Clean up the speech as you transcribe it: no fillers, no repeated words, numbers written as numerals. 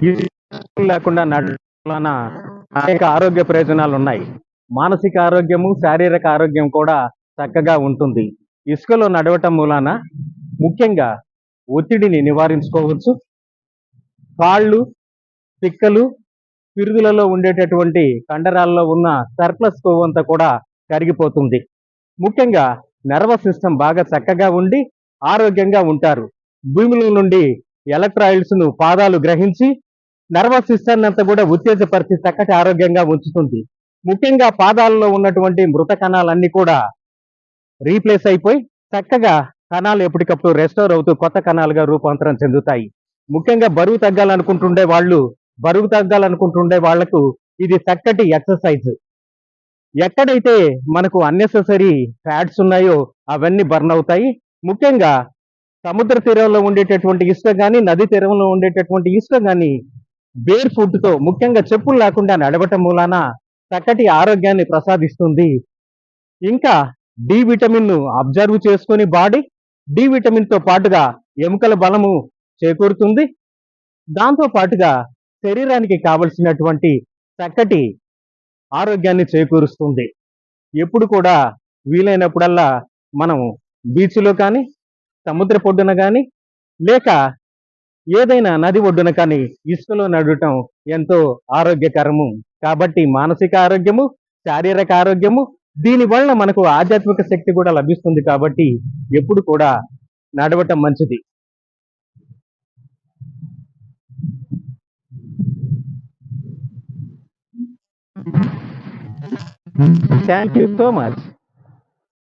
ఇది లేకుండా నడవడం వలన అనేక ఆరోగ్య ప్రయోజనాలు ఉన్నాయి. మానసిక ఆరోగ్యము, శారీరక ఆరోగ్యం కూడా చక్కగా ఉంటుంది. ఇసుకలో నడవటం మూలాన ముఖ్యంగా ఒత్తిడిని నివారించుకోవచ్చు. కాళ్ళు, పిక్కలు, పిరుదులలో ఉండేటటువంటి కండరాల్లో ఉన్న సర్ప్లస్ కొవ్వు అంతా కూడా కరిగిపోతుంది. ముఖ్యంగా నర్వస్ సిస్టమ్ బాగా చక్కగా ఉండి ఆరోగ్యంగా ఉంటారు. భూమిలో నుండి ఎలక్ట్రాయిడ్స్ ను పాదాలు గ్రహించి నర్వస్ సిస్టమ్ అంతా కూడా ఉత్తేజపరిచి చక్కటి ఆరోగ్యంగా ఉంచుతుంది. ముఖ్యంగా పాదాలలో ఉన్నటువంటి మృత కణాలన్నీ కూడా రీప్లేస్ అయిపోయి చక్కగా కణాలు ఎప్పటికప్పుడు రెస్టోర్ అవుతూ కొత్త కణాలుగా రూపాంతరం చెందుతాయి. ముఖ్యంగా బరువు తగ్గాలనుకుంటుండే వాళ్లకు ఇది చక్కటి ఎక్సర్సైజ్. ఎక్కడైతే మనకు అన్నెసెసరీ ఫ్యాట్స్ ఉన్నాయో అవన్నీ బర్న్ అవుతాయి. ముఖ్యంగా సముద్ర తీరంలో ఉండేటటువంటి ఇసుక కానీ, నది తీరంలో ఉండేటటువంటి ఇసుక కానీ బేర్ ఫుట్ తో, ముఖ్యంగా చెప్పులు లేకుండా నడవటం మూలాన చక్కటి ఆరోగ్యాన్ని ప్రసాదిస్తుంది. ఇంకా డి విటమిన్ ను అబ్జర్వ్ చేసుకుని బాడీ డి విటమిన్ తో పాటుగా ఎముకల బలము చేకూరుతుంది. దాంతో పాటుగా శరీరానికి కావలసినటువంటి చక్కటి ఆరోగ్యాన్ని చేకూరుస్తుంది. ఎప్పుడు కూడా వీలైనప్పుడల్లా మనం బీచ్లో కానీ, సముద్ర పొడ్డున కానీ, లేక ఏదైనా నది ఒడ్డున కానీ ఇసుకలో నడవటం ఎంతో ఆరోగ్యకరము. కాబట్టి మానసిక ఆరోగ్యము, శారీరక ఆరోగ్యము, దీని వల్ల మనకు ఆధ్యాత్మిక శక్తి కూడా లభిస్తుంది. కాబట్టి ఎప్పుడు కూడా నడవటం మంచిది. Thank you so much.